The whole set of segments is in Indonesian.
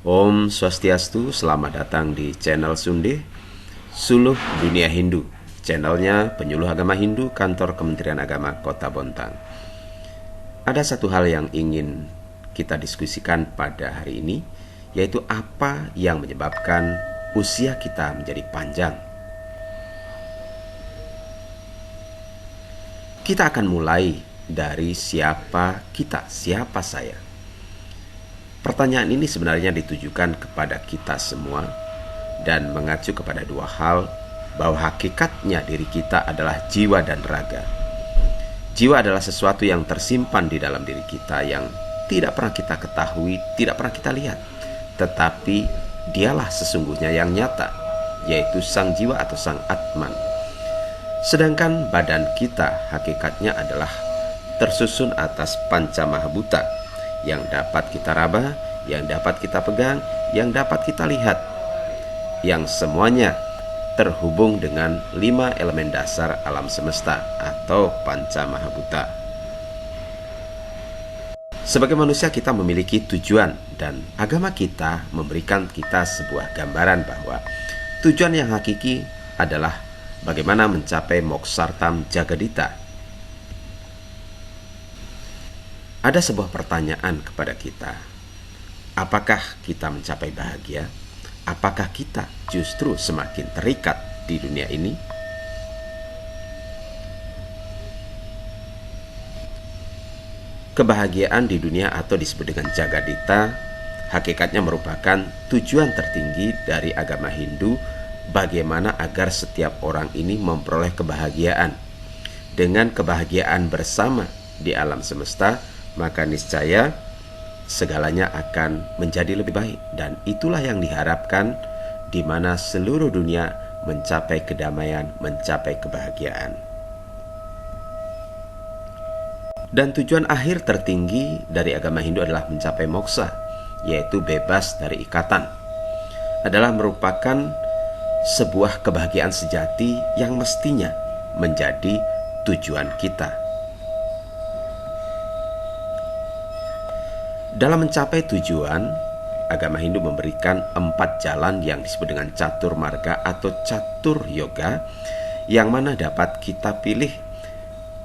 Om Swastiastu, selamat datang di channel Sunde, Suluh Dunia Hindu. Channelnya penyuluh agama Hindu, kantor Kementerian Agama Kota Bontang. Ada satu hal yang ingin kita diskusikan pada hari ini, yaitu apa yang menyebabkan usia kita menjadi panjang. Kita akan mulai dari siapa kita, siapa saya. Pertanyaan ini sebenarnya ditujukan kepada kita semua dan mengacu kepada dua hal, bahwa hakikatnya diri kita adalah jiwa dan raga. Jiwa adalah sesuatu yang tersimpan di dalam diri kita yang tidak pernah kita ketahui, tidak pernah kita lihat, tetapi dialah sesungguhnya yang nyata, yaitu sang jiwa atau sang Atman. Sedangkan badan kita hakikatnya adalah tersusun atas panca mahabhuta yang dapat kita raba, yang dapat kita pegang, yang dapat kita lihat, yang semuanya terhubung dengan 5 elemen dasar alam semesta atau panca mahabhuta. Sebagai manusia kita memiliki tujuan, dan agama kita memberikan kita sebuah gambaran bahwa tujuan yang hakiki adalah bagaimana mencapai moksartam jagadita. Ada sebuah pertanyaan kepada kita. Apakah kita mencapai bahagia? Apakah kita justru semakin terikat di dunia ini? Kebahagiaan di dunia atau disebut dengan jagadita hakikatnya merupakan tujuan tertinggi dari agama Hindu, bagaimana agar setiap orang ini memperoleh kebahagiaan. Dengan kebahagiaan bersama di alam semesta, maka niscaya segalanya akan menjadi lebih baik, dan itulah yang diharapkan, di mana seluruh dunia mencapai kedamaian, mencapai kebahagiaan. Dan tujuan akhir tertinggi dari agama Hindu adalah mencapai moksa, yaitu bebas dari ikatan. Adalah merupakan sebuah kebahagiaan sejati yang mestinya menjadi tujuan kita. Dalam mencapai tujuan, agama Hindu memberikan 4 jalan yang disebut dengan catur marga atau catur yoga, yang mana dapat kita pilih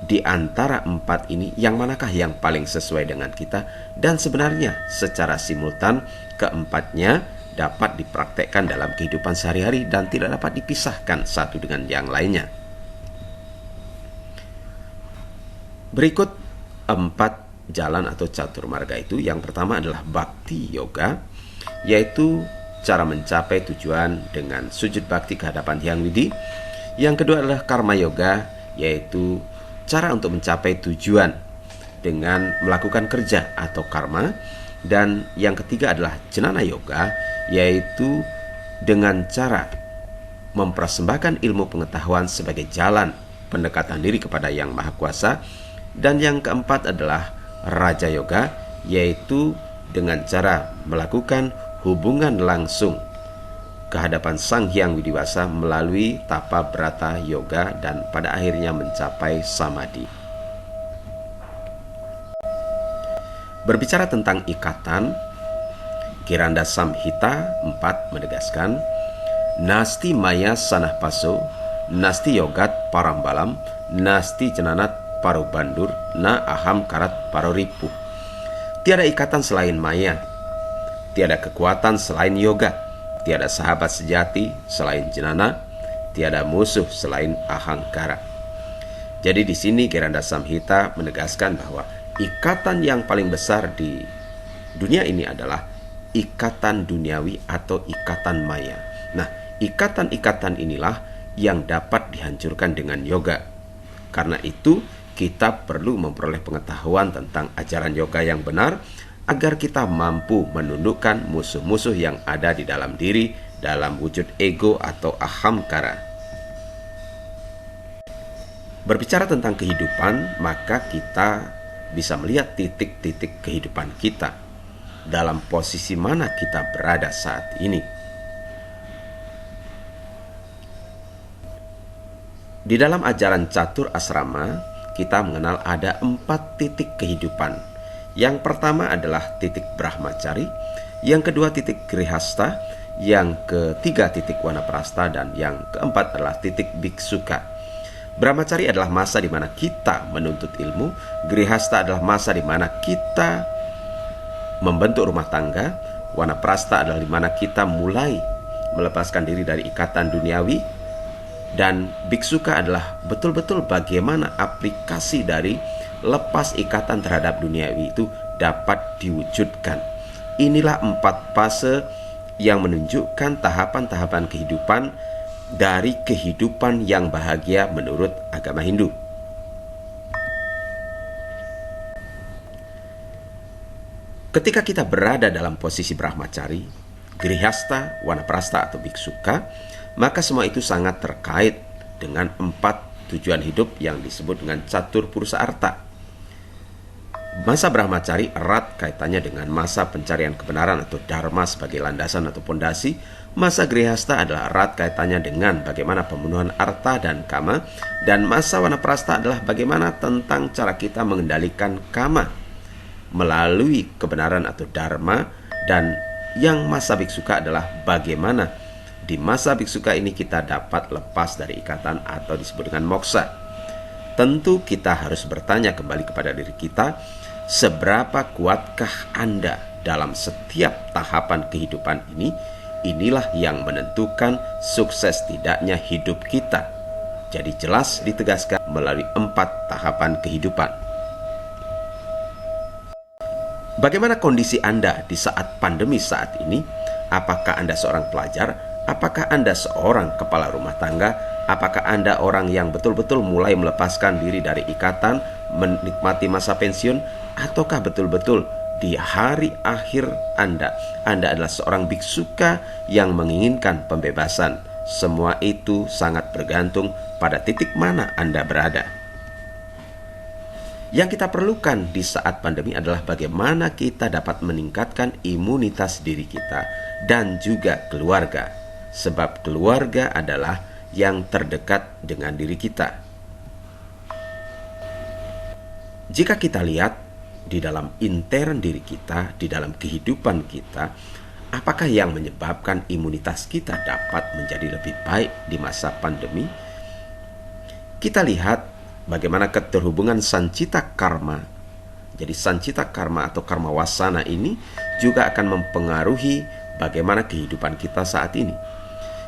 di antara 4 ini yang manakah yang paling sesuai dengan kita, dan sebenarnya secara simultan keempatnya dapat dipraktekkan dalam kehidupan sehari-hari dan tidak dapat dipisahkan satu dengan yang lainnya. Berikut 4 jalan atau catur marga itu. Yang pertama adalah bhakti yoga, yaitu cara mencapai tujuan dengan sujud bakti ke hadapan Hyang Widi. Yang kedua adalah karma yoga, yaitu cara untuk mencapai tujuan dengan melakukan kerja atau karma. Dan yang ketiga adalah jnana yoga, yaitu dengan cara mempersembahkan ilmu pengetahuan sebagai jalan pendekatan diri kepada Yang Maha Kuasa. Dan yang keempat adalah raja yoga, yaitu dengan cara melakukan hubungan langsung ke hadapan Sang Hyang Widiwasa melalui tapa brata yoga, dan pada akhirnya mencapai samadhi. Berbicara tentang ikatan, Giranda Samhita 4 menegaskan, Nasti maya sanah paso, nasti yogat parambalam, nasti cenanat parubandur, na aham karat paroripu. Tiada ikatan selain maya, tiada kekuatan selain yoga, tiada sahabat sejati selain jenana, tiada musuh selain ahangkara. Jadi di sini Giranda Samhita menegaskan bahwa ikatan yang paling besar di dunia ini adalah ikatan duniawi atau ikatan maya. Nah, ikatan-ikatan inilah yang dapat dihancurkan dengan yoga. Karena itu, kita perlu memperoleh pengetahuan tentang ajaran yoga yang benar agar kita mampu menundukkan musuh-musuh yang ada di dalam diri dalam wujud ego atau ahamkara. Berbicara tentang kehidupan, maka kita bisa melihat titik-titik kehidupan kita, dalam posisi mana kita berada saat ini. Di dalam ajaran catur asrama, kita mengenal ada 4 titik kehidupan. Yang pertama adalah titik Brahmacari, Yang kedua titik grihasta, yang ketiga titik wanaprasta, dan yang keempat adalah titik biksuka. Brahmacari adalah masa di mana kita menuntut ilmu, grihasta adalah masa di mana kita membentuk rumah tangga, wanaprasta adalah di mana kita mulai melepaskan diri dari ikatan duniawi, dan biksuka adalah betul-betul bagaimana aplikasi dari lepas ikatan terhadap duniawi itu dapat diwujudkan. Inilah 4 fase yang menunjukkan tahapan-tahapan kehidupan dari kehidupan yang bahagia menurut agama Hindu. Ketika kita berada dalam posisi brahmacari, grihasta, wanaprasta atau biksuka, maka semua itu sangat terkait dengan 4 tujuan hidup yang disebut dengan catur purusa arta. Masa brahmacari erat kaitannya dengan masa pencarian kebenaran atau dharma sebagai landasan atau pondasi. Masa grihasta adalah erat kaitannya dengan bagaimana pemenuhan arta dan kama. Dan masa wanaprasta adalah bagaimana tentang cara kita mengendalikan kama melalui kebenaran atau dharma. Dan yang masa biksuka adalah bagaimana di masa biksuka ini kita dapat lepas dari ikatan atau disebut dengan moksa. Tentu kita harus bertanya kembali kepada diri kita, seberapa kuatkah Anda dalam setiap tahapan kehidupan ini? Inilah yang menentukan sukses tidaknya hidup kita. Jadi jelas ditegaskan melalui 4 tahapan kehidupan. Bagaimana kondisi Anda di saat pandemi saat ini? Apakah Anda seorang pelajar? Apakah Anda seorang kepala rumah tangga? Apakah Anda orang yang betul-betul mulai melepaskan diri dari ikatan, menikmati masa pensiun? Ataukah betul-betul di hari akhir Anda adalah seorang biksuka yang menginginkan pembebasan? Semua itu sangat bergantung pada titik mana Anda berada. Yang kita perlukan di saat pandemi adalah bagaimana kita dapat meningkatkan imunitas diri kita dan juga keluarga. Sebab keluarga adalah yang terdekat dengan diri kita. Jika kita lihat di dalam intern diri kita, di dalam kehidupan kita, apakah yang menyebabkan imunitas kita dapat menjadi lebih baik di masa pandemi? Kita lihat bagaimana keterhubungan sancita karma. Jadi sancita karma atau karma wasana ini juga akan mempengaruhi bagaimana kehidupan kita saat ini.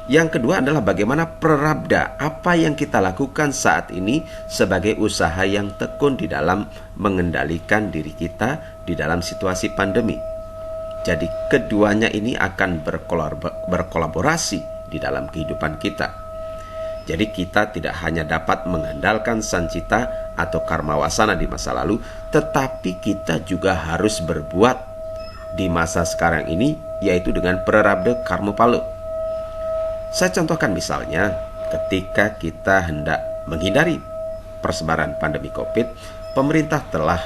Yang kedua adalah bagaimana prarabdha, apa yang kita lakukan saat ini sebagai usaha yang tekun di dalam mengendalikan diri kita di dalam situasi pandemi. Jadi keduanya ini akan berkolaborasi di dalam kehidupan kita. Jadi kita tidak hanya dapat mengandalkan sancita atau karma wasana di masa lalu, tetapi kita juga harus berbuat di masa sekarang ini, yaitu dengan prarabdha karma pala. Saya contohkan misalnya ketika kita hendak menghindari persebaran pandemi COVID, pemerintah telah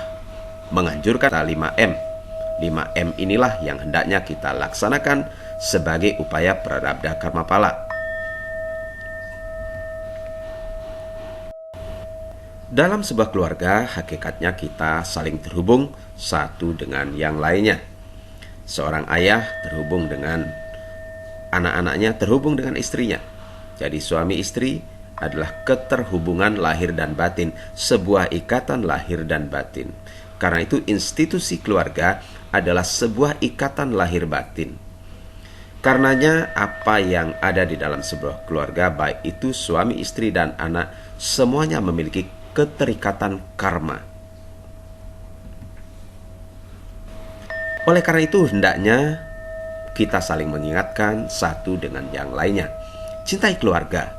menganjurkan 5M. 5M inilah yang hendaknya kita laksanakan sebagai upaya prarabdha karma pala. Dalam sebuah keluarga, hakikatnya kita saling terhubung satu dengan yang lainnya. Seorang ayah terhubung dengan anak-anaknya, terhubung dengan istrinya. Jadi suami istri adalah keterhubungan lahir dan batin, sebuah ikatan lahir dan batin. Karena itu institusi keluarga adalah sebuah ikatan lahir batin. Karenanya apa yang ada di dalam sebuah keluarga, baik itu suami, istri, dan anak, semuanya memiliki keterikatan karma. Oleh karena itu hendaknya kita saling mengingatkan satu dengan yang lainnya. Cintai keluarga.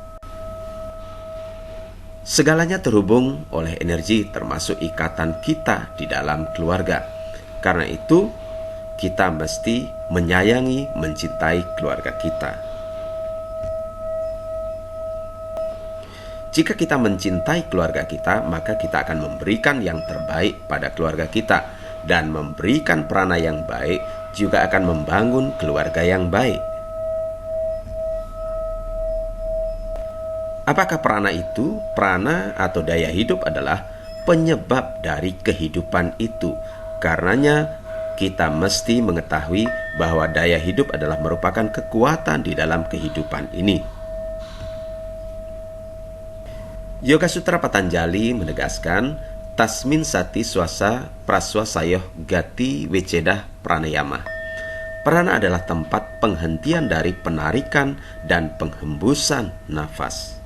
Segalanya terhubung oleh energi, termasuk ikatan kita di dalam keluarga. Karena itu, kita mesti menyayangi, mencintai keluarga kita. Jika kita mencintai keluarga kita, maka kita akan memberikan yang terbaik pada keluarga kita. Dan memberikan prana yang baik juga akan membangun keluarga yang baik. Apakah prana itu? Prana atau daya hidup adalah penyebab dari kehidupan itu. Karenanya kita mesti mengetahui bahwa daya hidup adalah merupakan kekuatan di dalam kehidupan ini. Yoga Sutra Patanjali menegaskan Tasmin Sati Swasa Praswasayoh Gati Wecedah Pranayama. Prana adalah tempat penghentian dari penarikan dan penghembusan nafas.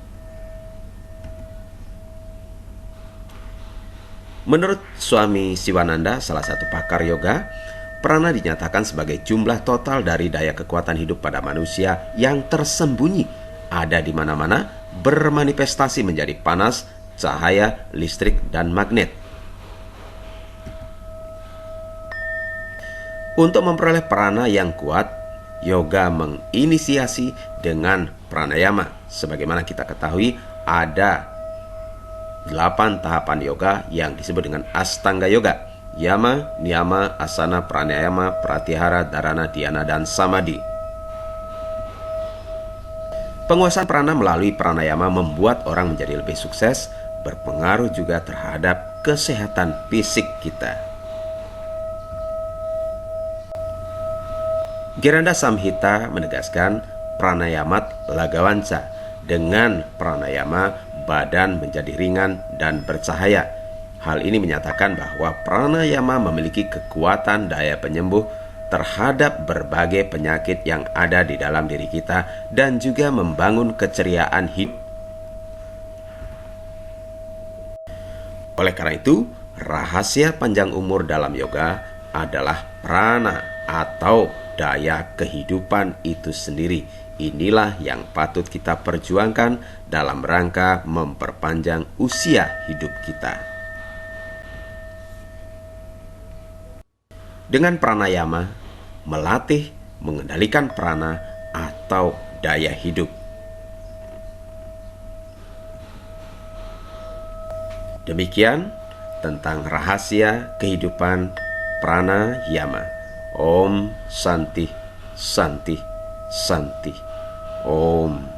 Menurut Swami Siwananda, salah satu pakar yoga, prana dinyatakan sebagai jumlah total dari daya kekuatan hidup pada manusia yang tersembunyi, ada di mana-mana, bermanifestasi menjadi panas, cahaya, listrik, dan magnet. Untuk memperoleh prana yang kuat, yoga menginisiasi dengan pranayama. Sebagaimana kita ketahui, ada 8 tahapan yoga yang disebut dengan Astanga Yoga: Yama, Niyama, Asana, Pranayama, Pratyahara, Dharana, Dhyana, dan Samadhi. Penguasaan prana melalui pranayama membuat orang menjadi lebih sukses, berpengaruh juga terhadap kesehatan fisik kita. Giranda Samhita menegaskan pranayamat lagawanca. Dengan pranayama, badan menjadi ringan dan bercahaya. Hal ini menyatakan bahwa pranayama memiliki kekuatan daya penyembuh terhadap berbagai penyakit yang ada di dalam diri kita dan juga membangun keceriaan hidup. Oleh karena itu, rahasia panjang umur dalam yoga adalah prana atau daya kehidupan itu sendiri. Inilah yang patut kita perjuangkan dalam rangka memperpanjang usia hidup kita. Dengan pranayama, melatih mengendalikan prana atau daya hidup. Demikian tentang rahasia kehidupan pranayama. Om Santi Santi Santi. Om.